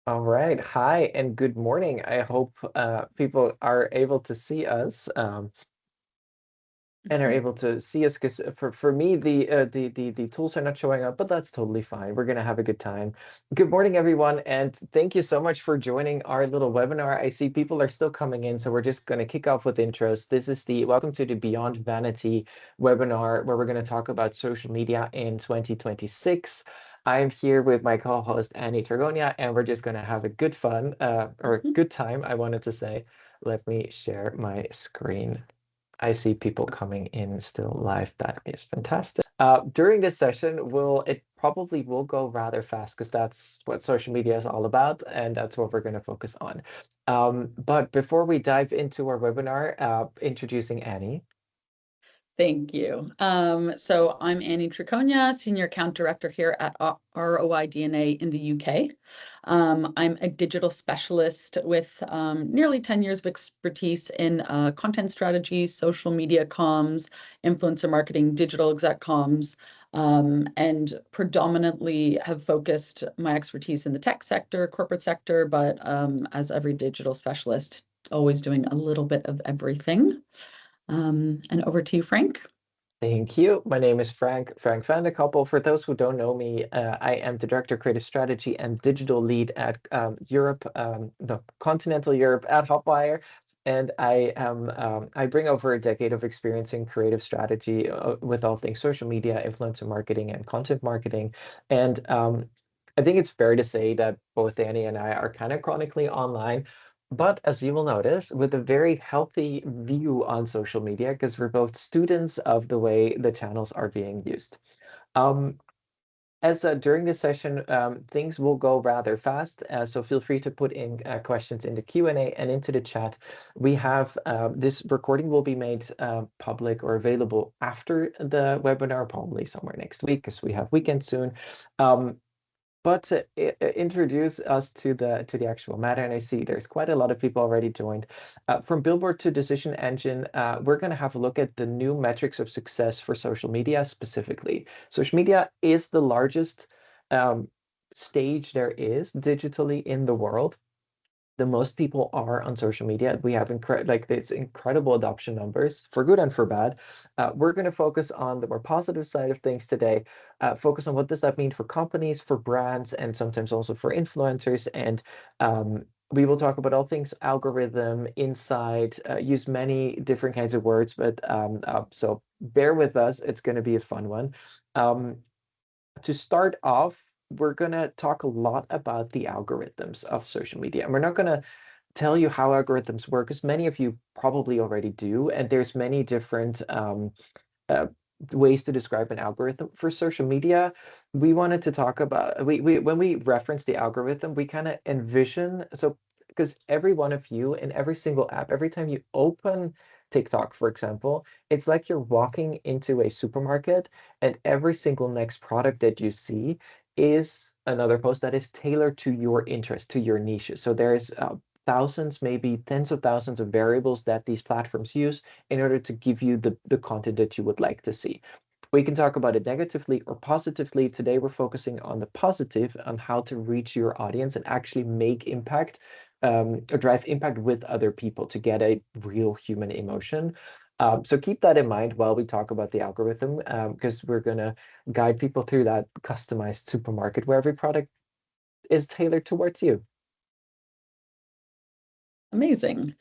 All right. Hi and good morning. I hope people are able to see us and are able to see us because for me the tools are not showing up, but that's totally fine. We're gonna have a good time. Good morning, everyone, and thank you so much for joining our little webinar. I see people are still coming in, so we're just gonna kick off with intros. This is the welcome to the Beyond Vanity webinar where we're gonna talk about social media in 2026. I'm here with my co-host Annie Tergonia, and we're just gonna have a good fun or good time, I wanted to say. Let me share my screen. I see people coming in still live. That is fantastic. During this session, it probably will go rather fast because that's what social media is all about, and that's what we're going to focus on. But before we dive into our webinar, introducing Annie. Thank you. So I'm Annie Triconia, Senior Account Director here at ROI DNA in the UK. I'm a digital specialist with nearly 10 years of expertise in content strategy, social media comms, influencer marketing, digital exec comms, and predominantly have focused my expertise in the tech sector, corporate sector, but as every digital specialist, always doing a little bit of everything. And over to you, Frank. Thank you. My name is Frank van de Koppel. For those who don't know me, I am the Director of Creative Strategy and Digital Lead at Europe, no, Continental Europe at Hotwire. And I bring over a decade of experience in creative strategy with all things social media, influencer marketing, and content marketing. And I think it's fair to say that both Annie and I are kind of chronically online, but as you will notice, with a very healthy view on social media, because we're both students of the way the channels are being used. Um, as During this session, things will go rather fast, so feel free to put in questions in the Q&A and into the chat. We have this recording will be made public or available after the webinar, probably somewhere next week, because we have weekend soon. But to introduce us to the actual matter, and I see there's quite a lot of people already joined. From Billboard to Decision Engine, we're going to have a look at the new metrics of success for social media specifically. Social media is the largest stage there is digitally in the world. The most people are on social media. We have it's incredible adoption numbers for good and for bad. We're going to focus on the more positive side of things today. Focus on what does that mean for companies, for brands, and sometimes also for influencers. And we will talk about all things algorithm, insight, use many different kinds of words. But so bear with us. It's going to be a fun one. To start off, we're going to talk a lot about the algorithms of social media. And we're not going to tell you how algorithms work, because many of you probably already do. And there's many different uh, ways to describe an algorithm. For social media, we wanted to talk about, when we reference the algorithm, we kind of envision, so because every one of you in every single app, every time you open TikTok, for example, it's like you're walking into a supermarket and every single next product that you see is another post that is tailored to your interest, to your niche. So there's thousands, maybe tens of thousands of variables that these platforms use in order to give you the content that you would like to see. We can talk about it negatively or positively. Today, we're focusing on the positive, on how to reach your audience and actually make impact or drive impact with other people to get a real human emotion. So keep that in mind while we talk about the algorithm, because we're going to guide people through that customized supermarket where every product is tailored towards you. Amazing.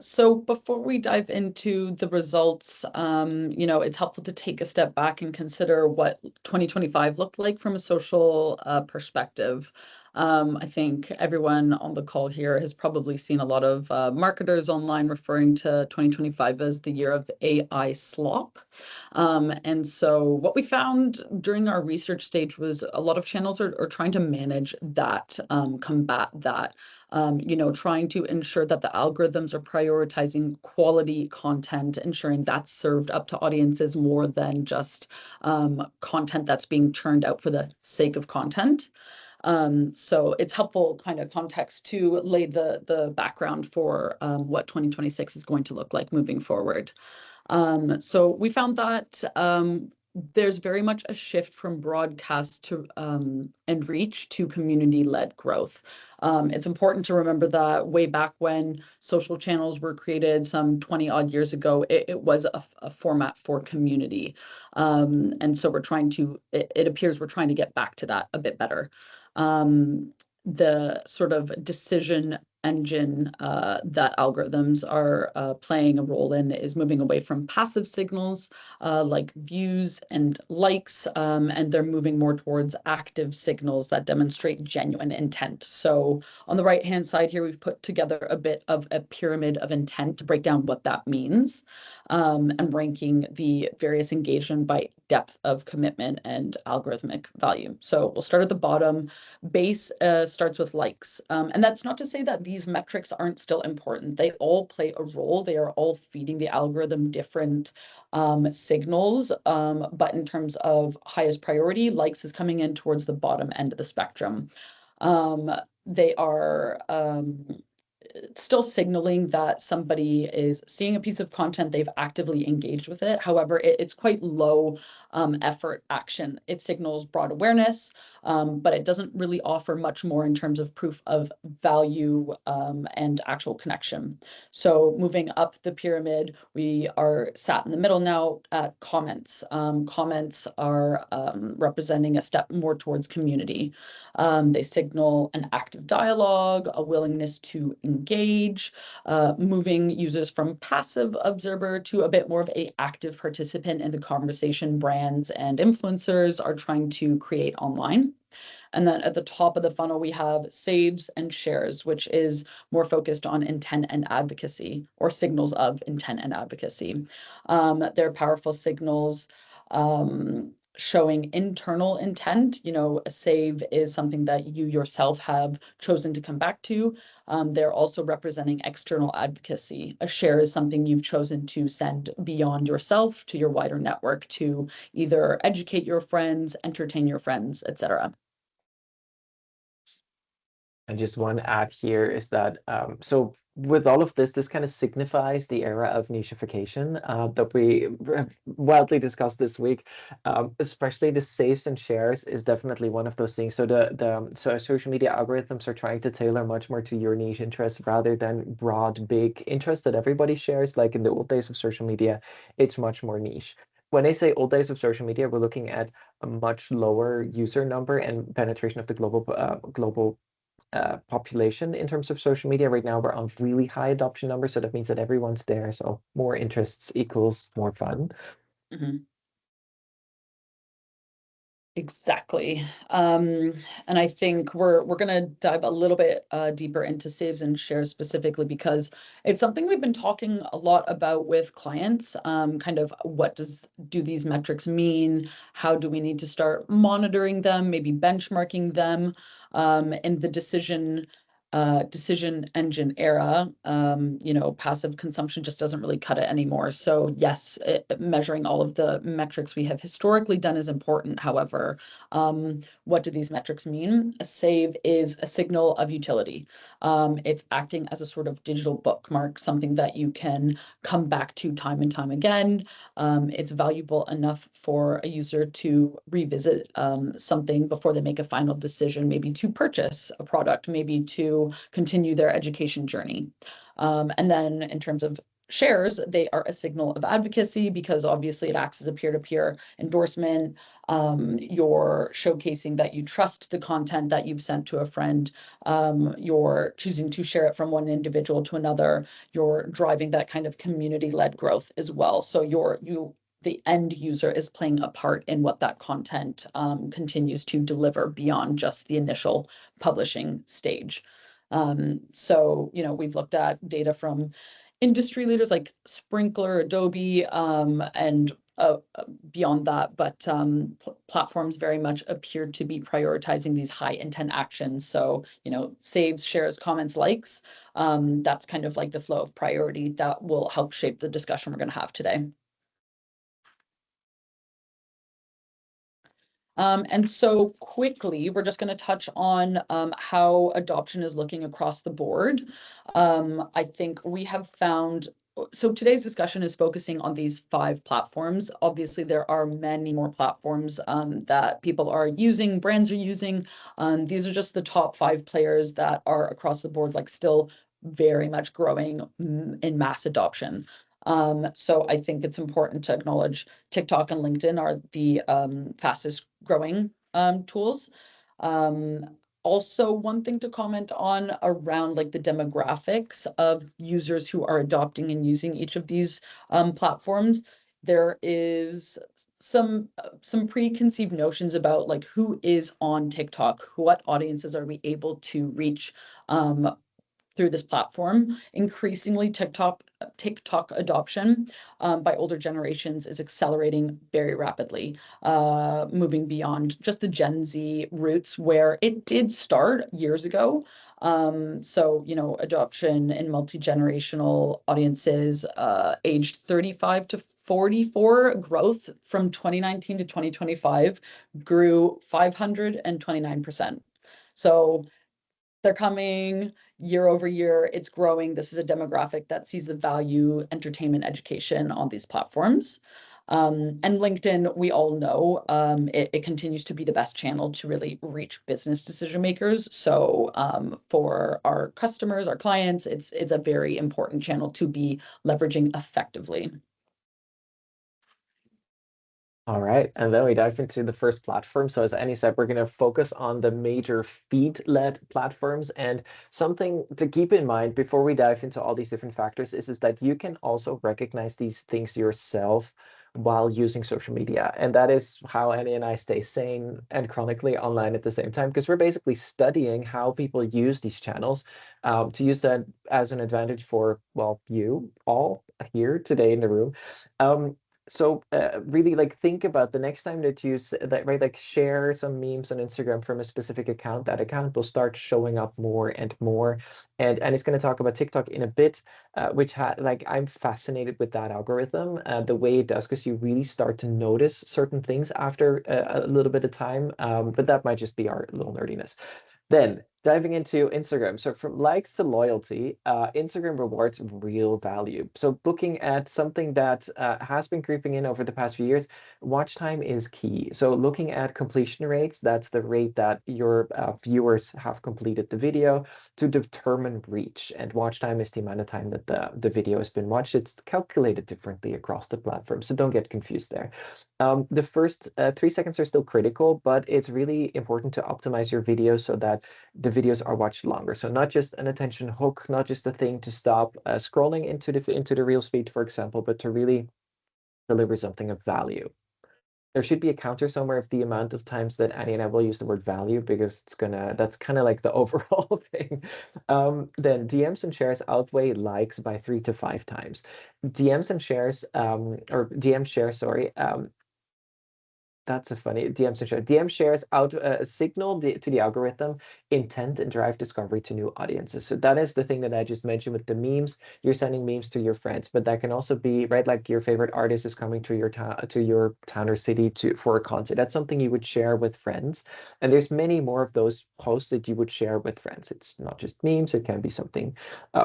So before we dive into the results, it's helpful to take a step back and consider what 2025 looked like from a social perspective. I think everyone on the call here has probably seen a lot of marketers online referring to 2025 as the year of AI slop. And so what we found during our research stage was a lot of channels are trying to manage that, combat that. Trying to ensure that the algorithms are prioritizing quality content, ensuring that's served up to audiences more than just content that's being churned out for the sake of content. So it's helpful kind of context to lay the background for what 2026 is going to look like moving forward. So we found that there's very much a shift from broadcast to and reach to community-led growth. It's important to remember that way back when social channels were created some 20 odd years ago, it was a format for community. And so it appears we're trying to get back to that a bit better. The sort of decision engine that algorithms are playing a role in is moving away from passive signals like views and likes, and they're moving more towards active signals that demonstrate genuine intent. So on the right-hand side here, we've put together a bit of a pyramid of intent to break down what that means, and ranking the various engagement by depth of commitment and algorithmic value. So we'll start at the bottom. Base starts with likes. And that's not to say that these metrics aren't still important. They all play a role. They are all feeding the algorithm different signals. But in terms of highest priority, likes is coming in towards the bottom end of the spectrum. They are still signaling that somebody is seeing a piece of content, they've actively engaged with it. However, it's quite low effort action. It signals broad awareness, but it doesn't really offer much more in terms of proof of value and actual connection. So moving up the pyramid, we are sat in the middle now at comments. Comments are representing a step more towards community. They signal an active dialogue, a willingness to engage, moving users from passive observer to a bit more of an active participant in the conversation brands and influencers are trying to create online. And then at the top of the funnel, we have saves and shares, which is more focused on intent and advocacy, or signals of intent and advocacy. They're powerful signals showing internal intent. You know, a save is something that you yourself have chosen to come back to. They're also representing external advocacy. A share is something you've chosen to send beyond yourself to your wider network to either educate your friends, entertain your friends, etc. And just one add here is that so with all of this, this kind of signifies the era of nichification that we widely discussed this week. Especially the saves and shares is definitely one of those things. So so social media algorithms are trying to tailor much more to your niche interests rather than broad, big interests that everybody shares. Like in the old days of social media, it's much more niche. When I say old days of social media, we're looking at a much lower user number and penetration of the global population in terms of social media. Right now, we're on really high adoption numbers, so that means that everyone's there. So more interests equals more fun. Mm-hmm. Exactly. And I think we're going to dive a little bit deeper into saves and shares specifically because it's something we've been talking a lot about with clients. Kind of what do these metrics mean? How do we need to start monitoring them, maybe benchmarking them in the decision engine era. You know, passive consumption just doesn't really cut it anymore. So yes, measuring all of the metrics we have historically done is important. However, what do these metrics mean? A save is a signal of utility. It's acting as a sort of digital bookmark, something that you can come back to time and time again. It's valuable enough for a user to revisit something before they make a final decision, maybe to purchase a product, maybe to continue their education journey. And then in terms of shares, they are a signal of advocacy because obviously it acts as a peer-to-peer endorsement. You're showcasing that you trust the content that you've sent to a friend. You're choosing to share it from one individual to another. You're driving that kind of community-led growth as well. So the end user is playing a part in what that content continues to deliver beyond just the initial publishing stage. So, you know, we've looked at data from industry leaders like Sprinkler, Adobe, and beyond that, but platforms very much appear to be prioritizing these high intent actions. So, you know, saves, shares, comments, likes, that's kind of like the flow of priority that will help shape the discussion we're going to have today. And so quickly, we're just going to touch on how adoption is looking across the board. I think we have found so today's discussion is focusing on these 5 platforms. Obviously, there are many more platforms that people are using, brands are using. These are just the top 5 players that are across the board, like still very much growing in mass adoption. So I think it's important to acknowledge TikTok and LinkedIn are the fastest growing tools. Um, Also, one thing to comment on around like the demographics of users who are adopting and using each of these platforms, there is some preconceived notions about like who is on TikTok, what audiences are we able to reach through this platform. Increasingly, TikTok adoption by older generations is accelerating very rapidly, moving beyond just the Gen Z roots where it did start years ago. So, adoption in multi-generational audiences aged 35 to 44, growth from 2019 to 2025 grew 529%. So they're coming year over year. It's growing. This is a demographic that sees the value, entertainment, education on these platforms. And LinkedIn, we all know, it continues to be the best channel to really reach business decision makers. So for our customers, our clients, it's a very important channel to be leveraging effectively. All right, and then we dive into the first platform. So as Annie said, we're going to focus on the major feed-led platforms. And something to keep in mind before we dive into all these different factors is that you can also recognize these things yourself while using social media. And that is how Annie and I stay sane and chronically online at the same time, because we're basically studying how people use these channels to use that as an advantage for, well, you all here today in the room. So really like think about the next time that you that right like share some memes on Instagram from a specific account. That account will start showing up more and more, and it's going to talk about TikTok in a bit, which like I'm fascinated with that algorithm, the way it does, because you really start to notice certain things after a little bit of time. But that might just be our little nerdiness. Then diving into Instagram. So from likes to loyalty, Instagram rewards real value. So looking at something that has been creeping in over the past few years, watch time is key. So looking at completion rates, that's the rate that your viewers have completed the video to determine reach. And watch time is the amount of time that the video has been watched. It's calculated differently across the platform, so don't get confused there. The first 3 seconds are still critical, but it's really important to optimize your videos so that the videos are watched longer. So not just an attention hook, not just a thing to stop scrolling into the Reels feed, for example, but to really deliver something of value. There should be a counter somewhere of the amount of times that Annie and I will use the word value, because that's kind of like the overall thing. Then DMs and shares outweigh likes by 3 to 5 times. DMs and shares, or DM shares, sorry, that's a funny DM share. DM shares out signal to the algorithm intent and drive discovery to new audiences. So that is the thing that I just mentioned with the memes. You're sending memes to your friends, but that can also be right, like your favorite artist is coming to your town or city for a concert. That's something you would share with friends. And there's many more of those posts that you would share with friends. It's not just memes. It can be something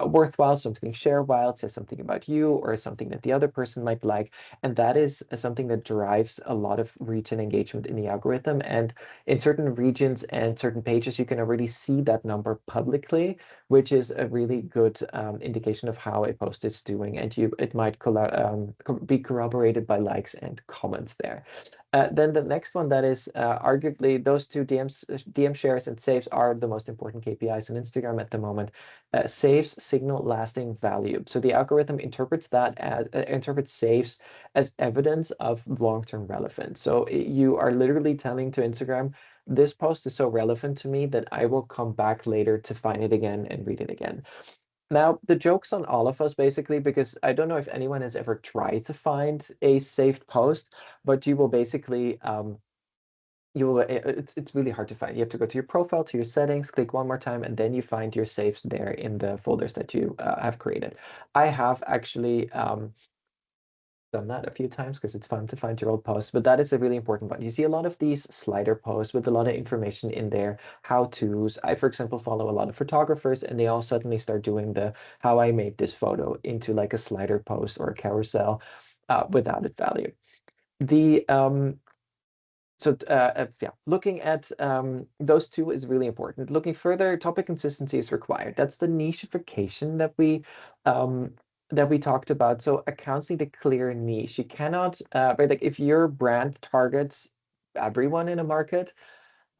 worthwhile, something share-while, says something about you or something that the other person might like. And that is something that drives a lot of reach and engagement in the algorithm. And in certain regions and certain pages, you can already see that number publicly, which is a really good indication of how a post is doing. And it might be corroborated by likes and comments there. Then the next one, that is arguably those two DM shares and saves are the most important KPIs on Instagram at the moment. Saves signal lasting value. So the algorithm interprets saves as evidence of long-term relevance. So you are literally telling to Instagram, this post is so relevant to me that I will come back later to find it again and read it again. Now, the joke's on all of us, basically, because I don't know if anyone has ever tried to find a saved post, but you will basically it's really hard to find. You have to go to your profile, to your settings, click one more time, and then you find your saves there in the folders that you have created. I have actually done that a few times because it's fun to find your old posts, but that is a really important one. You see a lot of these slider posts with a lot of information in there, how-tos. I, for example, follow a lot of photographers and they all suddenly start doing the how I made this photo into like a slider post or a carousel with added value. The yeah, looking at those two is really important. Looking further, topic consistency is required. That's the nicheification um, that we talked about. So accounts need a clear niche. You cannot, right? Like if your brand targets everyone in a market,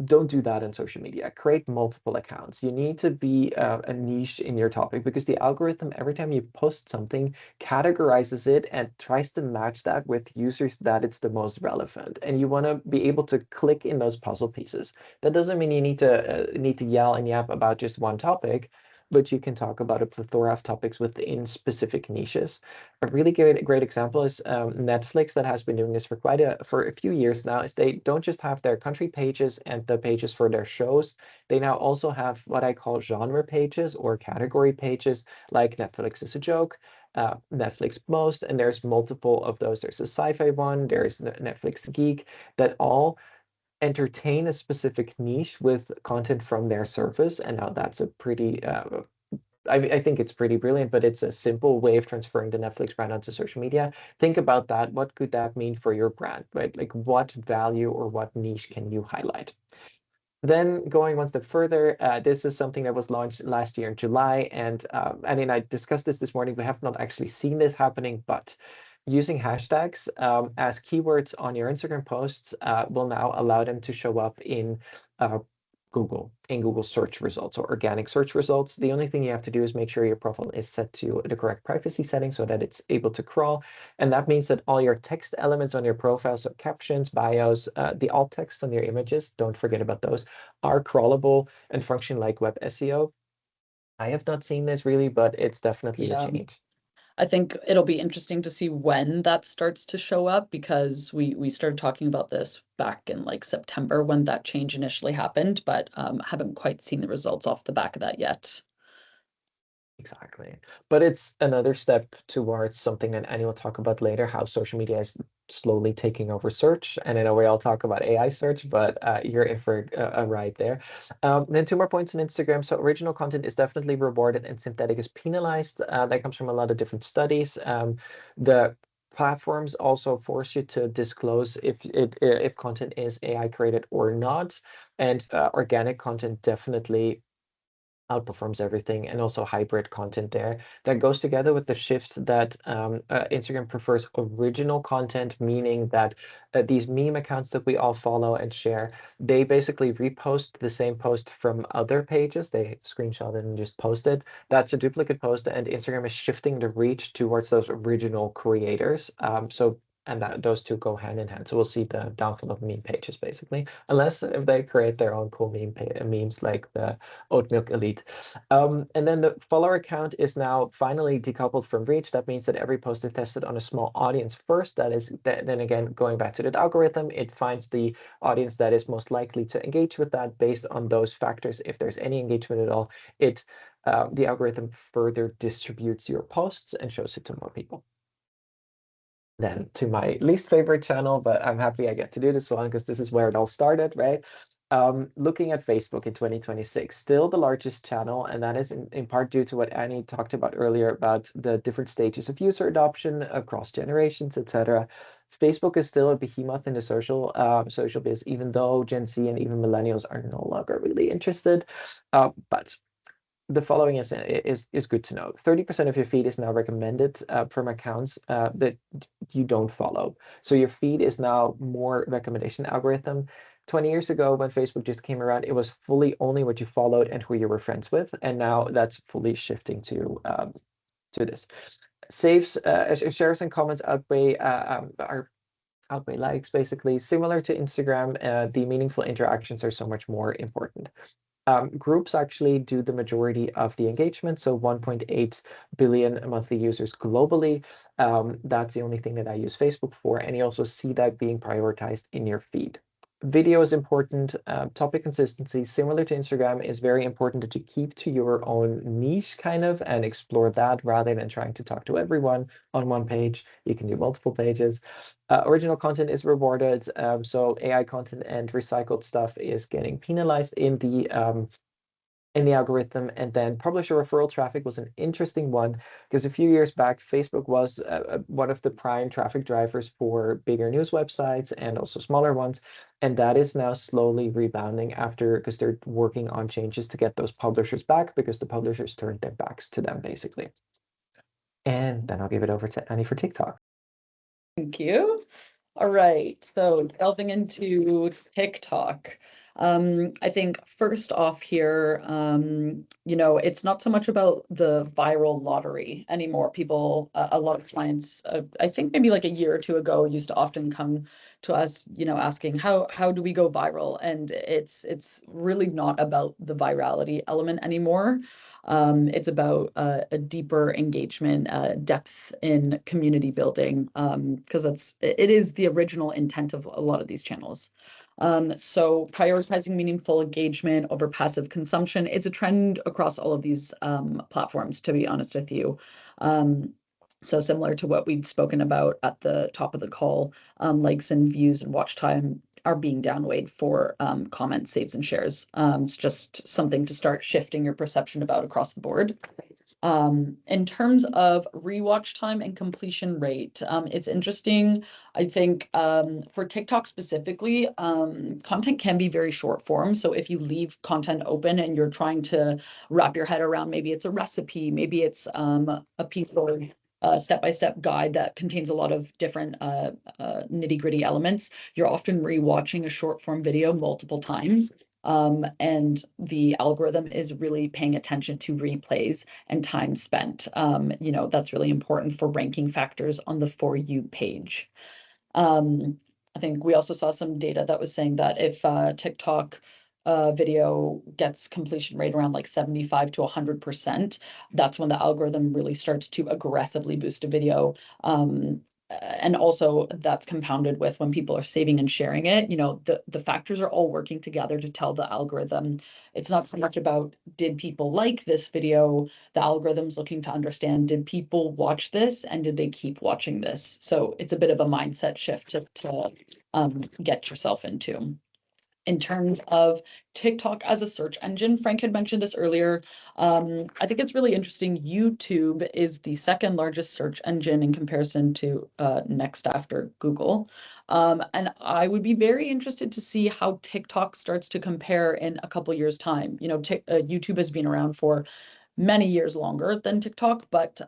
don't do that on social media. Create multiple accounts. You need to be a niche in your topic because the algorithm, every time you post something, categorizes it and tries to match that with users that it's the most relevant. And you want to be able to click in those puzzle pieces. That doesn't mean you need to yell and yap about just one topic, but you can talk about a plethora of topics within specific niches. A really great example is Netflix that has been doing this for a few years now. Is they don't just have their country pages and the pages for their shows. They now also have what I call genre pages or category pages, like Netflix is a joke, Netflix most, and there's multiple of those. There's a sci-fi one, there's Netflix Geek that all entertain a specific niche with content from their service. And now that's a pretty I think it's pretty brilliant, but it's a simple way of transferring the Netflix brand onto social media. Think about that. What could that mean for your brand, right? Like what value or what niche can you highlight? Then going one step further, this is something that was launched last year in July, and Annie and I discussed this morning. We have not actually seen this happening, but using hashtags as keywords on your Instagram posts will now allow them to show up uh, in Google search results or organic search results. The only thing you have to do is make sure your profile is set to the correct privacy setting so that it's able to crawl. And that means that all your text elements on your profile, so captions, bios, the alt text on your images, don't forget about those, are crawlable and function like web SEO. I have not seen this really, but it's definitely a Yeah. change. I think it'll be interesting to see when that starts to show up because we started talking about this back in like September when that change initially happened, but haven't quite seen the results off the back of that yet. Exactly. But it's another step towards something that Annie will talk about later, how social media is slowly taking over search. And I know we all talk about AI search, but you're in for a ride there. Then two more points on Instagram. So original content is definitely rewarded and synthetic is penalized. That comes from a lot of different studies. The platforms also force you to disclose if content is AI created or not. And organic content definitely outperforms everything, and also hybrid content there that goes together with the shift that Instagram prefers original content, meaning that these meme accounts that we all follow and share, they basically repost the same post from other pages. They screenshot it and just post it. That's a duplicate post, and Instagram is shifting the reach towards those original creators. And that those two go hand in hand. So we'll see the downfall of meme pages basically, unless if they create their own cool memes like the oat milk elite. And then the follower account is now finally decoupled from reach. That means that every post is tested on a small audience first. Then again, going back to the algorithm, it finds the audience that is most likely to engage with that based on those factors. If there's any engagement at all, the algorithm further distributes your posts and shows it to more people. Then to my least favorite channel, but I'm happy I get to do this one because this is where it all started, right? Looking at Facebook in 2026, still the largest channel, and that is in part due to what Annie talked about earlier about the different stages of user adoption across generations, etc. Facebook is still a behemoth in the social biz, even though Gen Z and even millennials are no longer really interested. But the following is good to know. 30% of your feed is now recommended from accounts that you don't follow. So your feed is now more recommendation algorithm. 20 years ago, when Facebook just came around, it was fully only what you followed and who you were friends with, and now that's fully shifting to this. Saves, shares, and comments outweigh likes, basically. Similar to Instagram, the meaningful interactions are so much more important. Groups actually do the majority of the engagement, so 1.8 billion monthly users globally. That's the only thing that I use Facebook for, and you also see that being prioritized in your feed. video is important. Topic consistency, similar to Instagram, is very important that you keep to your own niche kind of and explore that rather than trying to talk to everyone on one page. You can do multiple pages. Original content is rewarded. So AI content and recycled stuff is getting penalized in the algorithm. And then publisher referral traffic was an interesting one because a few years back, Facebook was one of the prime traffic drivers for bigger news websites and also smaller ones. And that is now slowly rebounding after because they're working on changes to get those publishers back because the publishers turned their backs to them basically. And then I'll give it over to Annie for TikTok. Thank you. All right, so delving into TikTok. I think first off here, it's not so much about the viral lottery anymore. People, a lot of clients, I think maybe like a year or two ago, used to often come to us, asking how do we go viral? And it's really not about the virality element anymore. It's about a deeper engagement, depth in community building, because it is the original intent of a lot of these channels. So prioritizing meaningful engagement over passive consumption, it's a trend across all of these platforms, to be honest with you. So similar to what we'd spoken about at the top of the call, likes and views and watch time are being downweighed for comments, saves, and shares. It's just something to start shifting your perception about across the board. In terms of rewatch time and completion rate, it's interesting. I think for TikTok specifically, content can be very short form. So if you leave content open and you're trying to wrap your head around, maybe it's a recipe, maybe it's a piece or step-by-step guide that contains a lot of different nitty-gritty elements, you're often rewatching a short form video multiple times. And the algorithm is really paying attention to replays and time spent. That's really important for ranking factors on the For You page. I think we also saw some data that was saying that if TikTok video gets completion rate around like 75 to 100%, that's when the algorithm really starts to aggressively boost a video. And also that's compounded with when people are saving and sharing it, the factors are all working together to tell the algorithm. It's not so much about, did people like this video? The algorithm's looking to understand, did people watch this and did they keep watching this? So it's a bit of a mindset shift to get yourself into. In terms of TikTok as a search engine, Frank had mentioned this earlier. I think it's really interesting. YouTube is the second largest search engine in comparison to next after Google. And I would be very interested to see how TikTok starts to compare in a couple years' time. YouTube has been around for many years longer than TikTok, but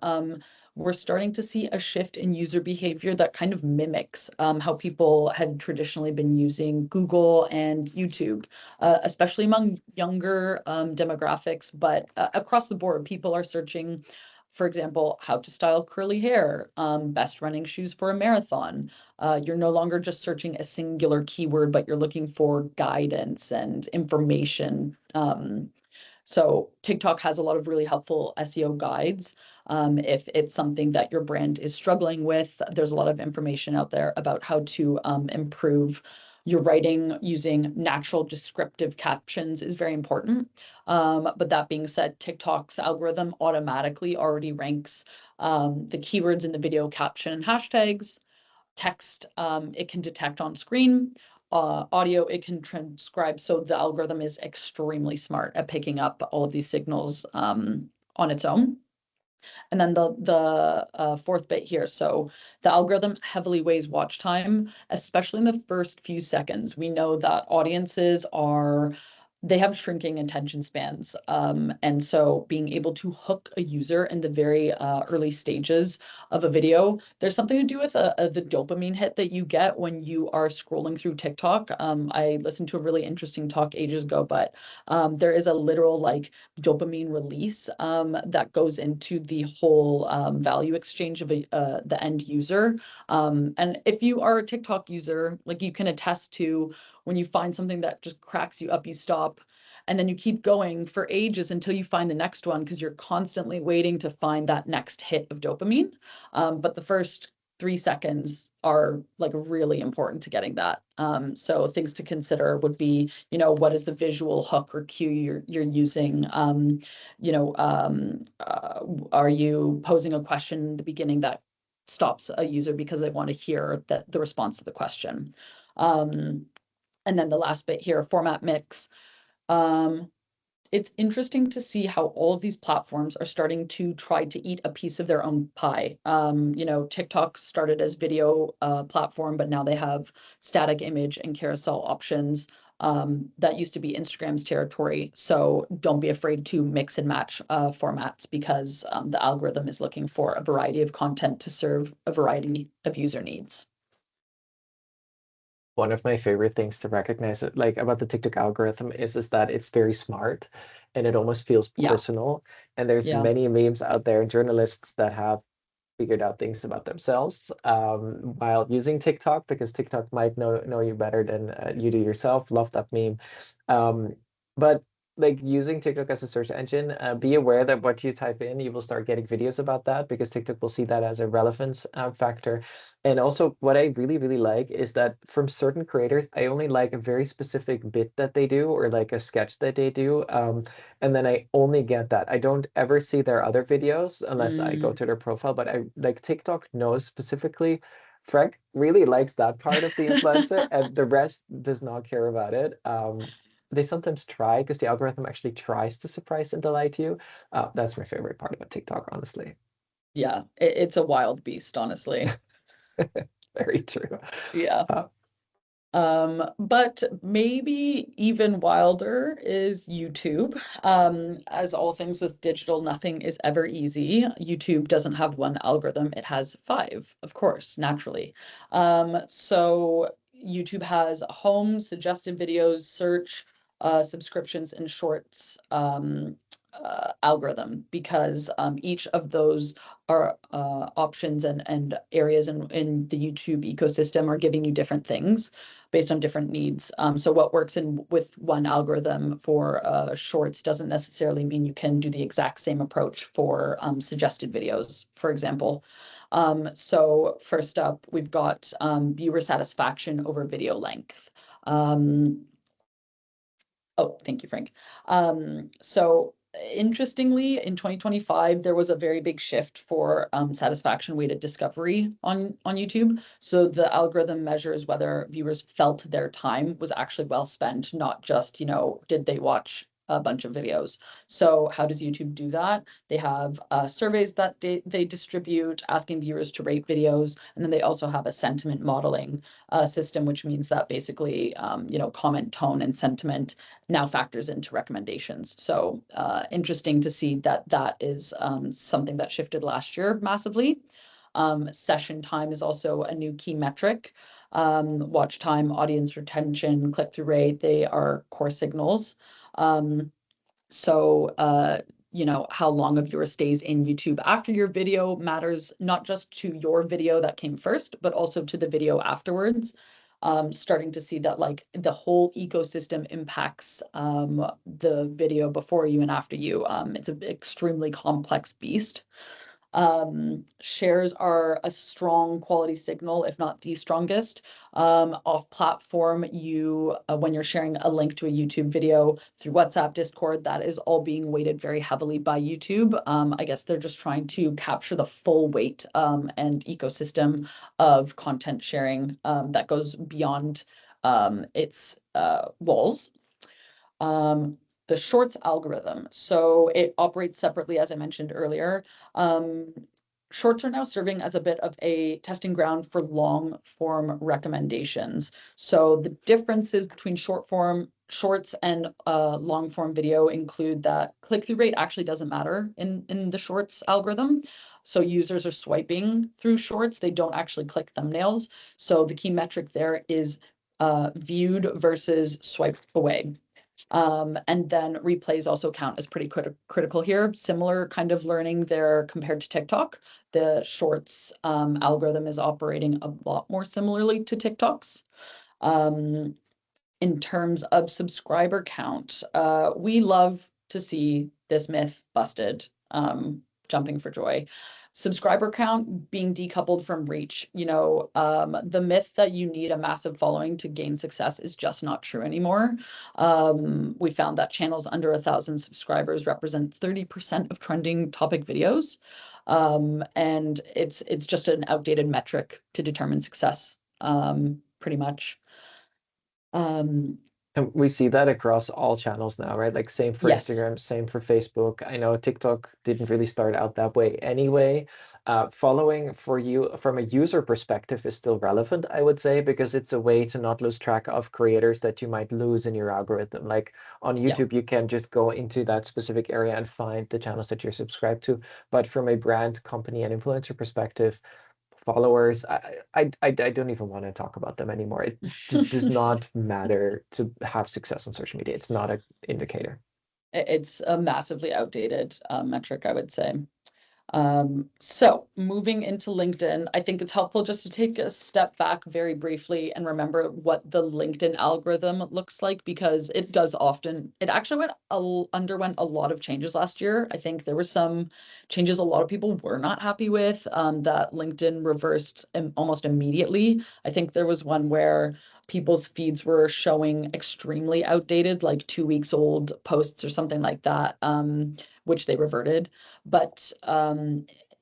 we're starting to see a shift in user behavior that kind of mimics how people had traditionally been using Google and YouTube, especially among younger demographics. But across the board, people are searching, for example, how to style curly hair, best running shoes for a marathon. You're no longer just searching a singular keyword, but you're looking for guidance and information. So TikTok has a lot of really helpful SEO guides. If it's something that your brand is struggling with, there's a lot of information out there about how to improve your writing. Using natural descriptive captions is very important. But that being said, TikTok's algorithm automatically already ranks the keywords in the video caption and hashtags. Text, it can detect on screen. Audio, it can transcribe. So the algorithm is extremely smart at picking up all of these signals on its own. And then the fourth bit here. So the algorithm heavily weighs watch time, especially in the first few seconds. We know that audiences they have shrinking attention spans. And so being able to hook a user in the very early stages of a video, there's something to do with the dopamine hit that you get when you are scrolling through TikTok. I listened to a really interesting talk ages ago, but there is a literal dopamine release that goes into the whole value exchange of the end user. And if you are a TikTok user, you can attest to when you find something that just cracks you up, you stop, and then you keep going for ages until you find the next one because you're constantly waiting to find that next hit of dopamine. But the first 3 seconds are like really important to getting that. So things to consider would be, what is the visual hook or cue you're using? Are you posing a question in the beginning that stops a user because they want to hear the response to the question? And then the last bit here, format mix. It's interesting to see how all of these platforms are starting to try to eat a piece of their own pie. TikTok started as video platform, but now they have static image and carousel options. That used to be Instagram's territory. So don't be afraid to mix and match formats, because the algorithm is looking for a variety of content to serve a variety of user needs. One of my favorite things to recognize like about the TikTok algorithm is that it's very smart and it almost feels Yeah, personal. And there's yeah. many memes out there, journalists that have figured out things about themselves while using TikTok, because TikTok might know you better than you do yourself. Love that meme. But like using TikTok as a search engine, be aware that what you type in, you will start getting videos about that, because TikTok will see that as a relevance factor. And also, what I really, really like is that from certain creators, I only like a very specific bit that they do, or like a sketch that they do. And then I only get that. I don't ever see their other videos unless I go Mm. to their profile, but I like TikTok knows specifically. Frank really likes that part of the influencer, and the rest does not care about it. They sometimes try, because the algorithm actually tries to surprise and delight you. That's my favorite part about TikTok, honestly. Yeah, it's a wild beast, honestly. Very true. Yeah. Uh, But maybe even wilder is YouTube. As all things with digital, nothing is ever easy. YouTube doesn't have one algorithm, it has five, of course, naturally. So YouTube has home, suggested videos, search, subscriptions, and shorts algorithm, because each of those are options and areas in the YouTube ecosystem are giving you different things based on different needs. So what works with one algorithm for shorts doesn't necessarily mean you can do the exact same approach for suggested videos, for example. So first up, we've got viewer satisfaction over video length. Oh, thank you, Frank. So interestingly, in 2025, there was a very big shift for satisfaction weighted discovery on YouTube. So the algorithm measures whether viewers felt their time was actually well spent, not just, did they watch a bunch of videos. So how does YouTube do that? They have surveys that they distribute asking viewers to rate videos. And then they also have a sentiment modeling system, which means that basically, comment tone and sentiment now factors into recommendations. So interesting to see that is something that shifted last year massively. Session time is also a new key metric. Watch time, audience retention, click-through rate, they are core signals. So, how long a viewer stays in YouTube after your video matters not just to your video that came first, but also to the video afterwards. Starting to see that like the whole ecosystem impacts the video before you and after you. It's an extremely complex beast. Shares are a strong quality signal, if not the strongest. Off platform, when you're sharing a link to a YouTube video through WhatsApp, Discord, that is all being weighted very heavily by YouTube. I guess they're just trying to capture the full weight and ecosystem of content sharing that goes beyond its walls. The Shorts algorithm. So it operates separately, as I mentioned earlier. Um, Shorts are now serving as a bit of a testing ground for long form recommendations. So the differences between shorts and long form video include that click-through rate actually doesn't matter in the shorts algorithm. So users are swiping through shorts, they don't actually click thumbnails. So the key metric there is viewed versus swiped away. And then replays also count as pretty critical here. Similar kind of learning there compared to TikTok. The Shorts algorithm is operating a lot more similarly to TikTok's. In terms of subscriber count, we love to see this myth busted, jumping for joy. Subscriber count being decoupled from reach. The myth that you need a massive following to gain success is just not true anymore. We found that channels under 1,000 subscribers represent 30% of trending topic videos. And it's just an outdated metric to determine success, pretty much. And we see that across all channels now, right? Like same for Yes. Instagram, same for Facebook. I know TikTok didn't really start out that way anyway. Following for you from a user perspective is still relevant, I would say, because it's a way to not lose track of creators that you might lose in your algorithm. Like on Yeah. YouTube, you can just go into that specific area and find the channels that you're subscribed to. But from a brand, company, and influencer perspective, followers, I don't even want to talk about them anymore. It just does not matter to have success on social media. It's not an indicator. It's a massively outdated metric, I would say. So moving into LinkedIn, I think it's helpful just to take a step back very briefly and remember what the LinkedIn algorithm looks like, because it actually underwent a lot of changes last year. I think there were some changes a lot of people were not happy with, that LinkedIn reversed almost immediately. I think there was one where people's feeds were showing extremely outdated, like 2 weeks old posts or something like that, which they reverted. But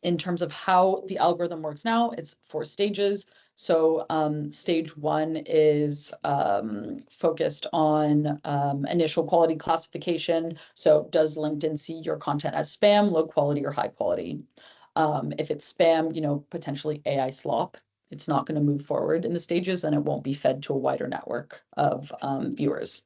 in terms of how the algorithm works now, it's 4 stages. So stage 1 is focused on initial quality classification. So does LinkedIn see your content as spam, low quality, or high quality? If it's spam, potentially AI slop. It's not going to move forward in the stages, and it won't be fed to a wider network of viewers.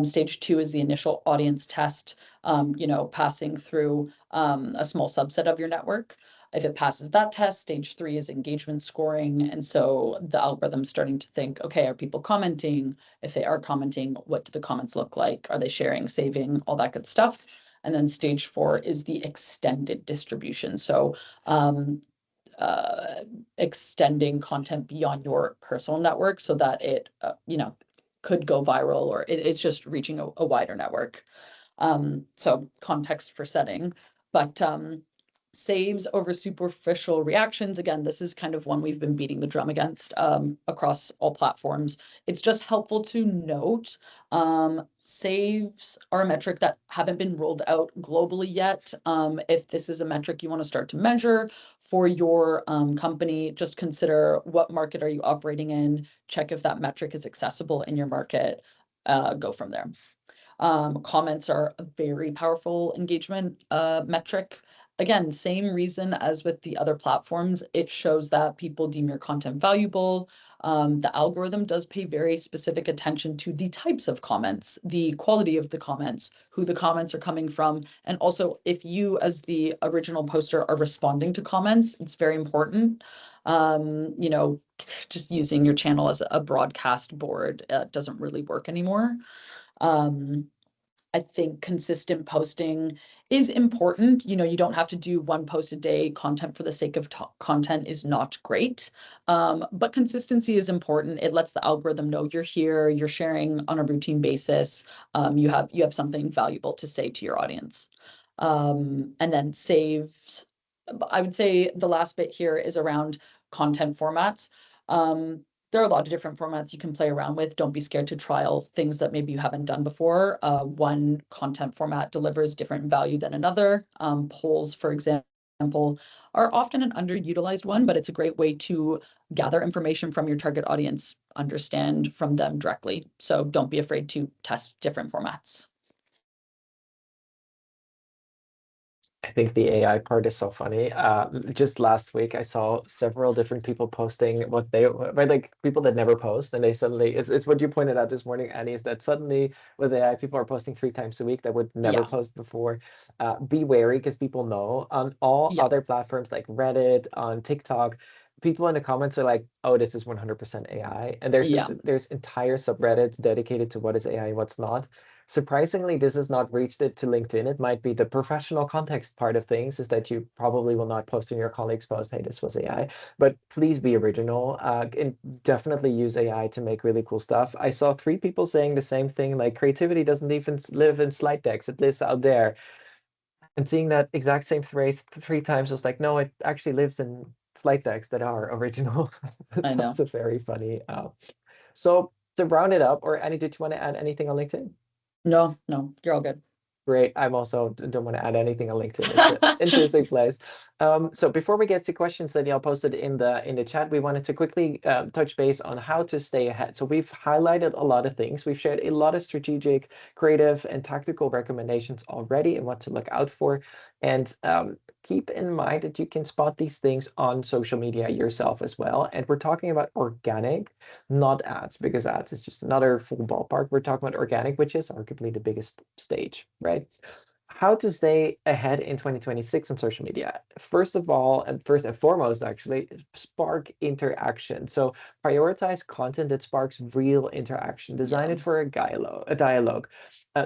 Stage 2 is the initial audience test, passing through a small subset of your network. If it passes that test, stage 3 is engagement scoring. And so the algorithm's starting to think, okay, are people commenting? If they are commenting, what do the comments look like? Are they sharing, saving, all that good stuff? And then stage 4 is the extended distribution. So extending content beyond your personal network so that it, could go viral, or it's just reaching a wider network. So context for setting, but saves over superficial reactions. Again, this is kind of one we've been beating the drum against across all platforms. It's just helpful to note saves are a metric that haven't been rolled out globally yet. If this is a metric you want to start to measure for your company, just consider what market are you operating in, check if that metric is accessible in your market, go from there. Comments are a very powerful engagement metric. Again, same reason as with the other platforms. It shows that people deem your content valuable. The algorithm does pay very specific attention to the types of comments, the quality of the comments, who the comments are coming from, and also if you as the original poster are responding to comments, it's very important. Just using your channel as a broadcast board doesn't really work anymore. I think consistent posting is important. You don't have to do one post a day. Content for the sake of content is not great. But consistency is important. It lets the algorithm know you're here, you're sharing on a routine basis. You have something valuable to say to your audience. And then saves. I would say the last bit here is around content formats. There are a lot of different formats you can play around with. Don't be scared to trial things that maybe you haven't done before. One content format delivers different value than another. Polls, for example, are often an underutilized one, but it's a great way to gather information from your target audience, understand from them directly. So don't be afraid to test different formats. I think the AI part is so funny. Just last week, I saw several different people posting right, like people that never post, and they suddenly, it's what you pointed out this morning, Annie, is that suddenly with AI, people are posting 3 times a week that would never Yeah, post before. Be wary because people know on all yeah, other platforms like Reddit, on TikTok, people in the comments are like, "Oh, this is 100% AI," and yeah. there's entire subreddits dedicated to what is AI and what's not. Surprisingly, this has not reached it to LinkedIn. It might be the professional context part of things is that you probably will not post in your colleagues' post, hey, this was AI. But please be original and definitely use AI to make really cool stuff. I saw 3 people saying the same thing, like creativity doesn't even live in slide decks. It lives out there. And seeing that exact same phrase 3 times, I was like, no, it actually lives in slide decks that are original. I So know. it's a very funny. So to round it up, or Annie, did you want to add anything on LinkedIn? No, no, you're all good. Great. I'm also don't want to add anything on LinkedIn. It's an interesting place. So before we get to questions that y'all posted in the chat, we wanted to quickly touch base on how to stay ahead. So we've highlighted a lot of things. We've shared a lot of strategic, creative, and tactical recommendations already and what to look out for. And keep in mind that you can spot these things on social media yourself as well. And we're talking about organic, not ads, because ads is just another full ballpark. We're talking about organic, which is arguably the biggest stage, right? How to stay ahead in 2026 on social media. First of all, and first and foremost, actually, spark interaction. So prioritize content that sparks real interaction. Design Yeah. it for a dialogue,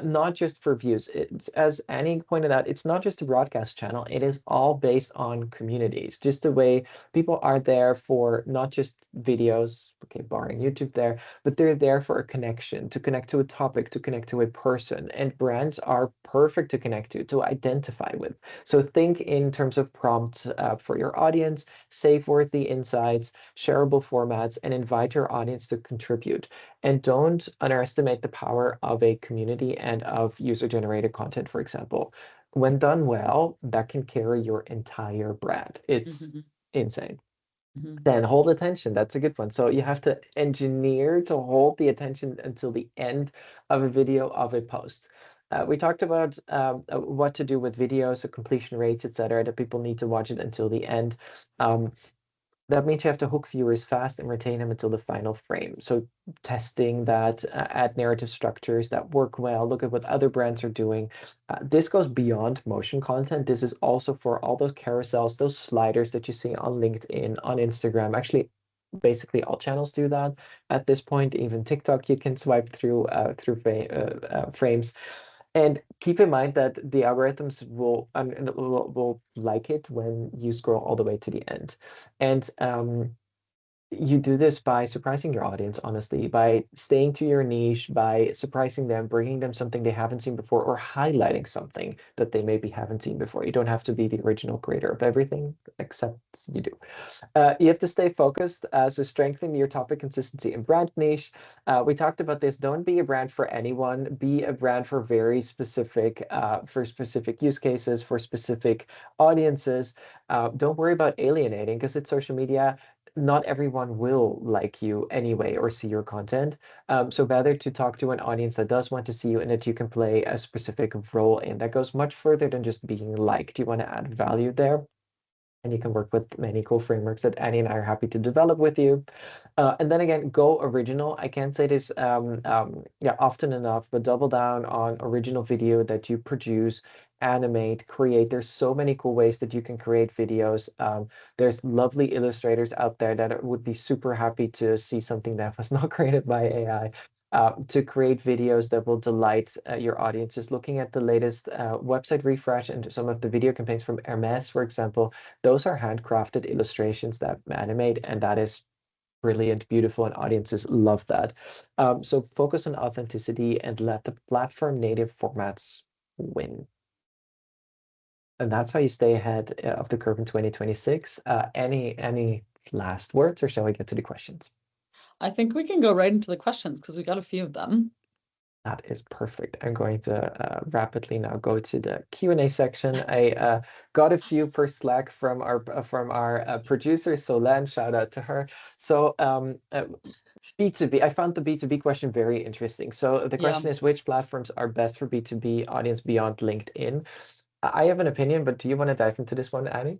not just for views. It's, as Annie pointed out, it's not just a broadcast channel. It is all based on communities. Just the way people are there for not just videos, okay, barring YouTube there, but they're there for a connection, to connect to a topic, to connect to a person. And brands are perfect to connect to identify with. So think in terms of prompts for your audience, save worthy insights, shareable formats, and invite your audience to contribute. And don't underestimate the power of a community and of user-generated content, for example. When done well, that can carry your entire brand. It's Hmm. insane. Hmm. Then hold attention. That's a good one. So you have to engineer to hold the attention until the end of a video of a post. We talked about what to do with videos, so completion rates, etc., that people need to watch it until the end. Um, that means you have to hook viewers fast and retain them until the final frame. So testing that, add narrative structures that work well, look at what other brands are doing. This goes beyond motion content. This is also for all those carousels, those sliders that you see on LinkedIn, on Instagram. Actually, basically all channels do that at this point. Even TikTok, you can swipe through frames. And keep in mind that the algorithms will like it when you scroll all the way to the end. And you do this by surprising your audience, honestly, by staying to your niche, by surprising them, bringing them something they haven't seen before, or highlighting something that they maybe haven't seen before. You don't have to be the original creator of everything, except you do. You have to stay focused, so strengthen your topic consistency and brand niche. We talked about this. Don't be a brand for anyone. Be a brand for very specific, for specific use cases, for specific audiences. Don't worry about alienating because it's social media. Not everyone will like you anyway or see your content. So better to talk to an audience that does want to see you and that you can play a specific role in. That goes much further than just being liked. You want to add value there, and you can work with many cool frameworks that Annie and I are happy to develop with you. And then again, go original. I can't say this yeah, often enough, but double down on original video that you produce, animate, create. There's so many cool ways that you can create videos. There's lovely illustrators out there that would be super happy to see something that was not created by AI. To create videos that will delight your audiences. Looking at the latest website refresh and some of the video campaigns from Hermes, for example, those are handcrafted illustrations that animate, and that is brilliant, beautiful, and audiences love that. So focus on authenticity and let the platform native formats win. And that's how you stay ahead of the curve in 2026. Any last words, or shall we get to the questions? I think we can go right into the questions because we got a few of them. That is perfect. I'm going to rapidly now go to the Q&A section. I got a few per Slack from our producer, Solan. Shout out to her. So B2B, I found the B2B question very interesting. So the Yeah. question is, which platforms are best for B2B audience beyond LinkedIn? I have an opinion, but do you want to dive into this one, Annie?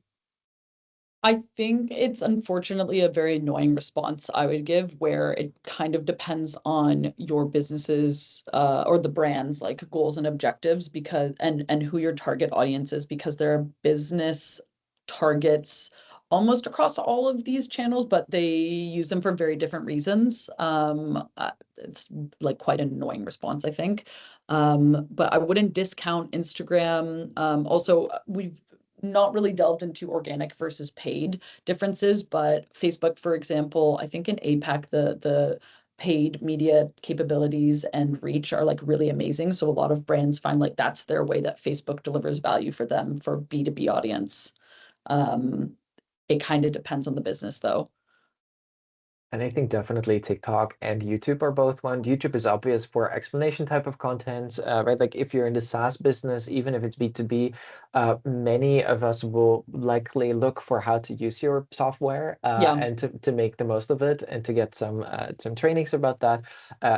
I think it's unfortunately a very annoying response I would give, where it kind of depends on your business's or the brand's like goals and objectives, because and who your target audience is, because there are business targets almost across all of these channels, but they use them for very different reasons. It's like quite an annoying response, I think. But I wouldn't discount Instagram. Also, we've not really delved into organic versus paid differences, but Facebook, for example, I think in APAC, the paid media capabilities and reach are like really amazing. So a lot of brands find like that's their way that Facebook delivers value for them for B2B audience. It kind of depends on the business though. And I think definitely TikTok and YouTube are both one. YouTube is obvious for explanation type of content, right? Like if you're in the SaaS business, even if it's B2B, many of us will likely look for how to use your software Yeah. and to make the most of it and to get some trainings about that.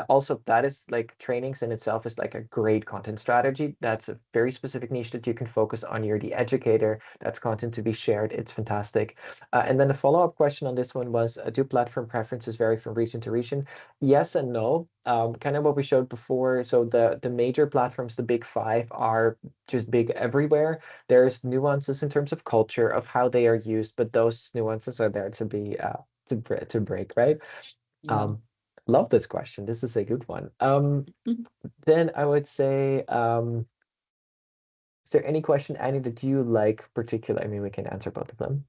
Also, that is like trainings in itself is like a great content strategy. That's a very specific niche that you can focus on. You're the educator. That's content to be shared. It's fantastic. And then the follow-up question on this one was, do platform preferences vary from region to region? Yes and no. Kind of what we showed before. So the major platforms, the big five, are just big everywhere. There's nuances in terms of culture of how they are used, but those nuances are there to be to break, right? Yeah. Um, love this question. This is a good one. Mhm. Then I would say, is there any question, Annie, that you like particular? I mean, we can answer both of them.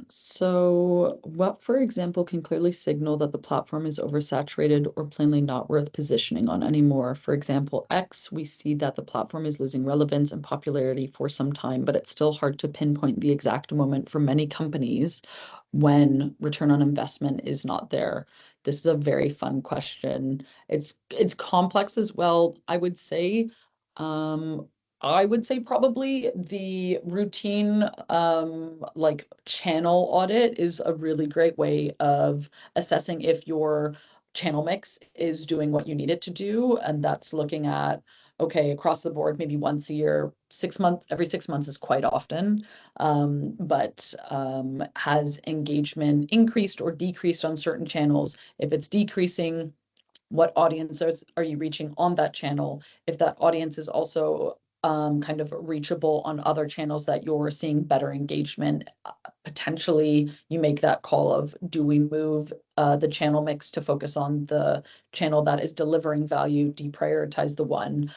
So what, for example, can clearly signal that the platform is oversaturated or plainly not worth positioning on anymore? For example, X, we see that the platform is losing relevance and popularity for some time, but it's still hard to pinpoint the exact moment for many companies when return on investment is not there. This is a very fun question. It's complex as well. Um, I would say probably the routine like channel audit is a really great way of assessing if your channel mix is doing what you need it to do. And that's looking at, okay, across the board, maybe once a year, 6 months, every 6 months is quite often. But has engagement increased or decreased on certain channels? If it's decreasing, what audiences are you reaching on that channel? If that audience is also kind of reachable on other channels that you're seeing better engagement, potentially you make that call of, do we move the channel mix to focus on the channel that is delivering value, deprioritize the one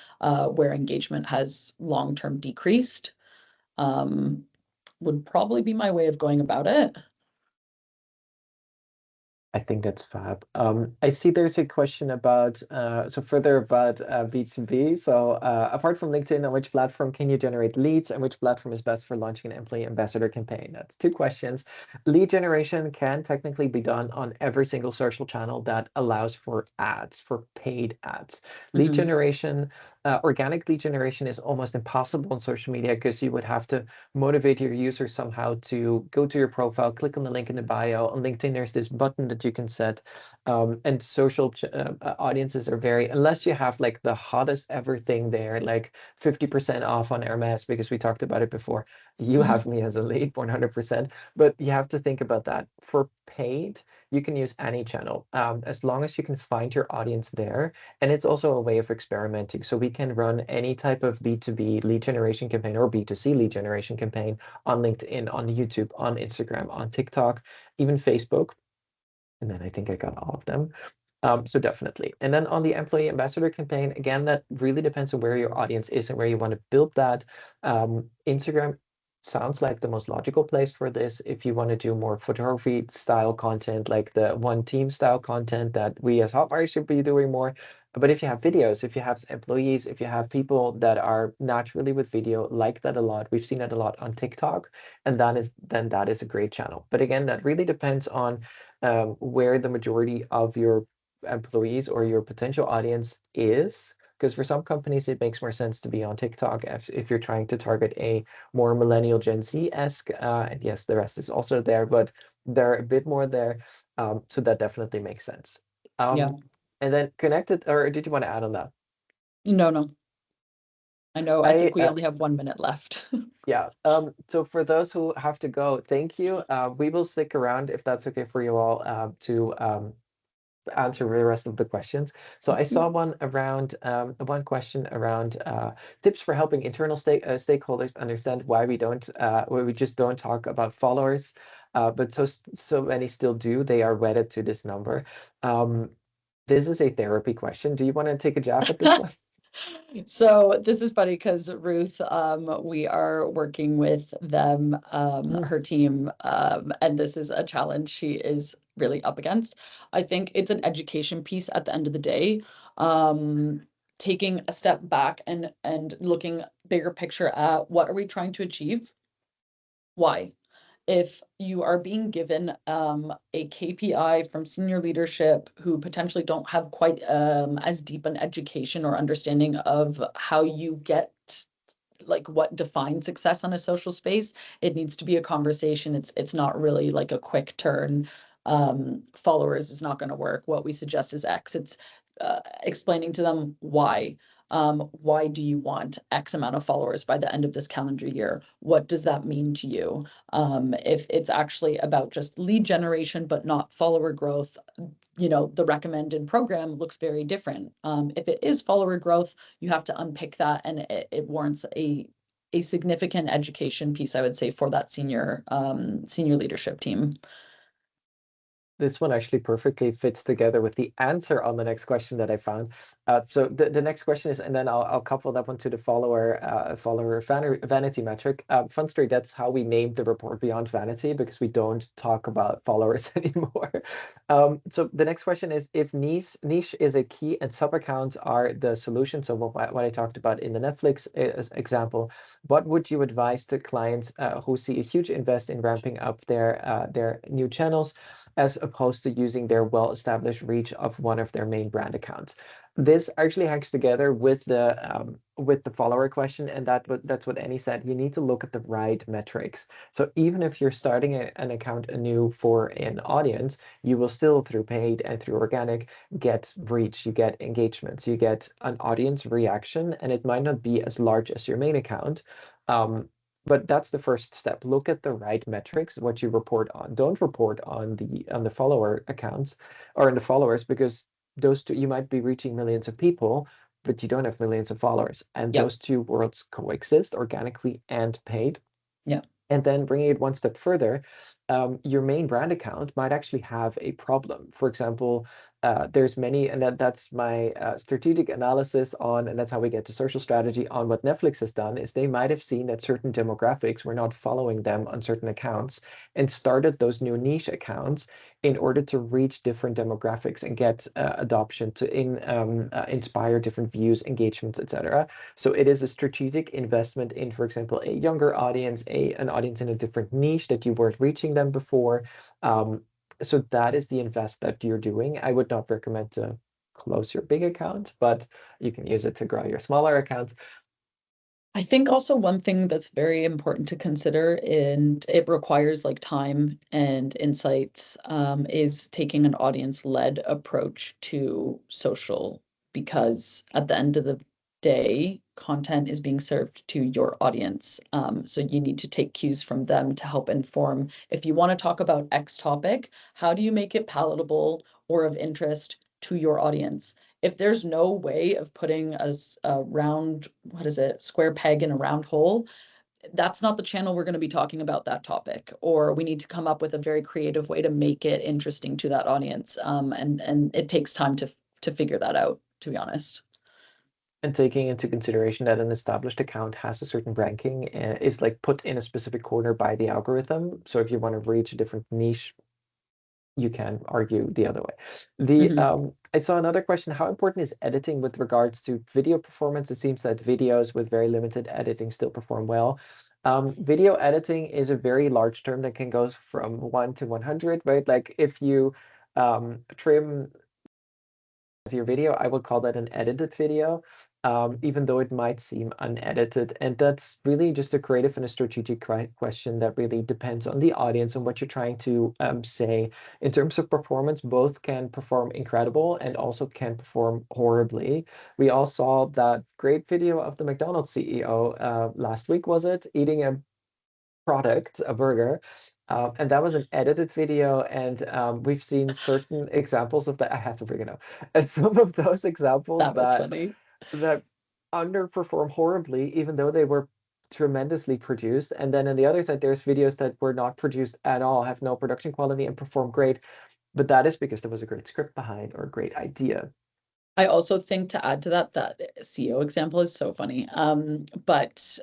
where engagement has long-term decreased? Um, would probably be my way of going about it. I think that's fab. I see there's a question about so further about B2B. So apart from LinkedIn, on which platform can you generate leads and which platform is best for launching an employee ambassador campaign? That's two questions. Lead generation can technically be done on every single social channel that allows for ads, for paid ads. Lead Mhm. generation, organic lead generation is almost impossible on social media because you would have to motivate your users somehow to go to your profile, click on the link in the bio. On LinkedIn, there's this button that you can set. And audiences are very, unless you have like the hottest ever thing there, like 50% off on Hermes, because we talked about it before. You have me as a lead, 100%. But you have to think about that. For paid, you can use any channel as long as you can find your audience there. And it's also a way of experimenting. So we can run any type of B2B lead generation campaign or B2C lead generation campaign on LinkedIn, on YouTube, on Instagram, on TikTok, even Facebook. And then I think I got all of them. So definitely. And then on the employee ambassador campaign, again, that really depends on where your audience is and where you want to build that. Instagram sounds like the most logical place for this if you want to do more photography style content, like the one team style content that we as Hotwire should be doing more. But if you have videos, if you have employees, if you have people that are naturally with video, like that a lot, we've seen that a lot on TikTok, and that is a great channel. But again, that really depends on where the majority of your employees or your potential audience is. Because for some companies, it makes more sense to be on TikTok if you're trying to target a more millennial Gen Z-esque. And yes, the rest is also there, but they're a bit more there. So that definitely makes sense. Yeah. And then connected, or did you want to add on that? No, no. I know. I I think we only have 1 minute left. Yeah. So for those who have to go, thank you. We will stick around if that's okay for you all to answer the rest of the questions. So I saw one question around tips for helping internal stakeholders understand why we just don't talk about followers, but so many still do. They are wedded to this number. This is a therapy question. Do you want to take a jab at this one? So this is funny because Ruth, we are working with them, Mm. her team, and this is a challenge she is really up against. I think it's an education piece at the end of the day. Taking a step back and looking bigger picture at what are we trying to achieve? Why? If you are being given a KPI from senior leadership who potentially don't have quite as deep an education or understanding of how you get like what defines success on a social space, it needs to be a conversation. It's not really like a quick turn. Followers is not going to work. What we suggest is X. It's explaining to them why. Why do you want X amount of followers by the end of this calendar year? What does that mean to you? If it's actually about just lead generation but not follower growth, the recommended program looks very different. If it is follower growth, you have to unpick that, and it warrants a significant education piece, I would say, for that senior leadership team. This one actually perfectly fits together with the answer on the next question that I found. So the next question is, and then I'll couple that one to the follower vanity metric. Fun story, that's how we named the report Beyond Vanity, because we don't talk about followers anymore. So the next question is, if niche is a key and sub accounts are the solution, so what I talked about in the Netflix example, what would you advise to clients who see a huge invest in ramping up their new channels, as opposed to using their well-established reach of one of their main brand accounts? This actually hangs together with the follower question, and that's what Annie said. You need to look at the right metrics. So even if you're starting an account anew for an audience, you will still, through paid and through organic, get reach, you get engagements, you get an audience reaction, and it might not be as large as your main account. Um, but that's the first step. Look at the right metrics, what you report on. Don't report on the follower accounts or in the followers, because those two, you might be reaching millions of people, but you don't have millions of followers. And Yep. those two worlds coexist, organically and paid. Yeah. And then bringing it one step further, your main brand account might actually have a problem. For example, there's many, and that's my strategic analysis on, and that's how we get to social strategy on what Netflix has done, is they might have seen that certain demographics were not following them on certain accounts and started those new niche accounts in order to reach different demographics and get adoption to inspire different views, engagements, etc. So it is a strategic investment in, for example, a younger audience, an audience in a different niche that you weren't reaching them before. So that is the invest that you're doing. I would not recommend to close your big account, but you can use it to grow your smaller accounts. I think also one thing that's very important to consider, and it requires like time and insights, is taking an audience-led approach to social, because at the end of the day, content is being served to your audience. So you need to take cues from them to help inform. If you want to talk about X topic, how do you make it palatable or of interest to your audience? If there's no way of putting a round, what is it, square peg in a round hole, that's not the channel we're going to be talking about that topic. Or we need to come up with a very creative way to make it interesting to that audience. And it takes time to figure that out, to be honest. And taking into consideration that an established account has a certain ranking, is like put in a specific corner by the algorithm. So if you want to reach a different niche, you can argue the other way. Mhm. I saw another question: how important is editing with regards to video performance? It seems that videos with very limited editing still perform well. Video editing is a very large term that can go from 1 to 100, right? Like if you trim your video, I would call that an edited video, even though it might seem unedited. And that's really just a creative and a strategic question that really depends on the audience and what you're trying to say. In terms of performance, both can perform incredible and also can perform horribly. We all saw that great video of the McDonald's CEO last week, was it, eating a product, a burger. And that was an edited video, and we've seen certain examples of that. I had to bring it up. And some of those examples That was that funny. underperform horribly, even though they were tremendously produced. And then on the other side, there's videos that were not produced at all, have no production quality, and perform great. But that is because there was a great script behind or a great idea. I also think to add to that, that CEO example is so funny. But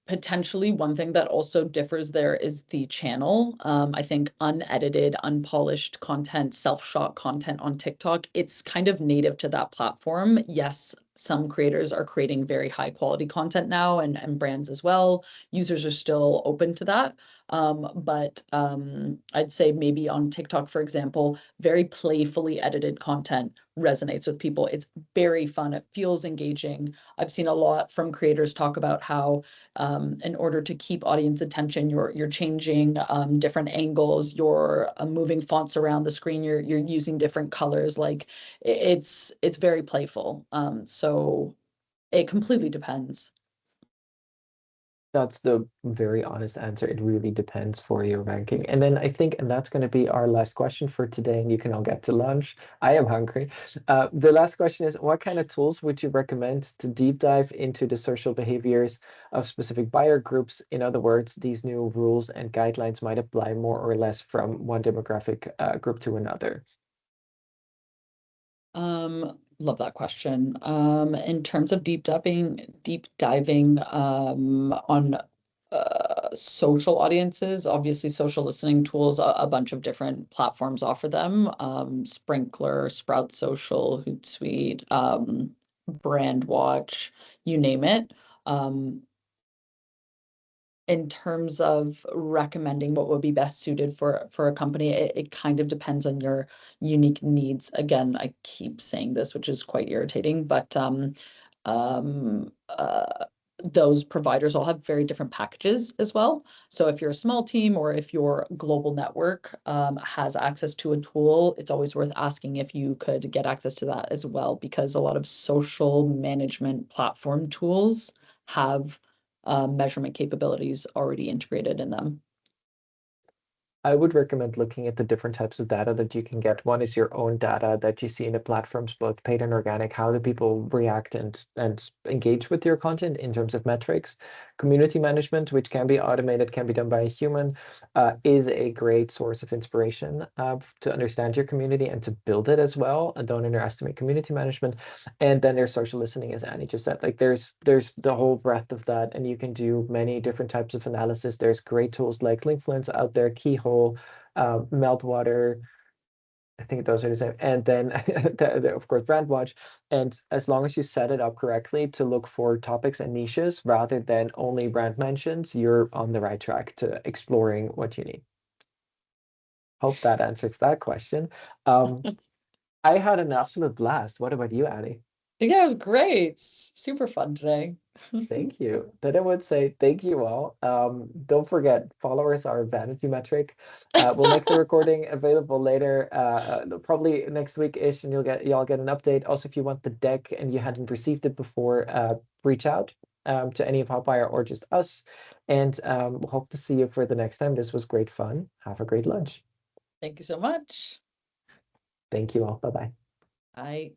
potentially one thing that also differs there is the channel. I think unedited, unpolished content, self-shot content on TikTok, it's kind of native to that platform. Yes, some creators are creating very high quality content now and brands as well. Users are still open to that. But I'd say maybe on TikTok, for example, very playfully edited content resonates with people. It's very fun. It feels engaging. I've seen a lot from creators talk about how in order to keep audience attention, you're changing different angles, you're moving fonts around the screen, you're using different colors. Like it's very playful. So it completely depends. That's the very honest answer. It really depends for your ranking. And then I think, and that's going to be our last question for today, and you can all get to lunch. I am hungry. The last question is, what kind of tools would you recommend to deep dive into the social behaviors of specific buyer groups? In other words, these new rules and guidelines might apply more or less from one demographic group to another. Love that question. In terms of deep diving on social audiences, obviously social listening tools, a bunch of different platforms offer them. Sprinkler, Sprout Social, Hootsuite, Brandwatch, you name it. Um, in terms of recommending what would be best suited for a company, it kind of depends on your unique needs. Again, I keep saying this, which is quite irritating, but um, uh, those providers all have very different packages as well. So if you're a small team or if your global network has access to a tool, it's always worth asking if you could get access to that as well, because a lot of social management platform tools have measurement capabilities already integrated in them. I would recommend looking at the different types of data that you can get. One is your own data that you see in the platforms, both paid and organic. How do people react and engage with your content in terms of metrics? Community management, which can be automated, can be done by a human, is a great source of inspiration to understand your community and to build it as well. And don't underestimate community management. And then there's social listening, as Annie just said. Like there's the whole breadth of that, and you can do many different types of analysis. There's great tools like Linkfluence out there, Keyhole, Meltwater. I think those are the same. And then, of course, Brandwatch. And as long as you set it up correctly to look for topics and niches rather than only brand mentions, you're on the right track to exploring what you need. Hope that answers that question. Um, I had an absolute blast. What about you, Annie? Yeah, it was great. Super fun today. Thank you. Then I would say thank you all. Don't forget, followers are vanity metric. We'll make the recording available later, probably next week-ish, and y'all get an update. Also, if you want the deck and you hadn't received it before, reach out to any of Hotwire or just us. And we'll hope to see you for the next time. This was great fun. Have a great lunch. Thank you so much. Thank you all. Bye-bye. Bye.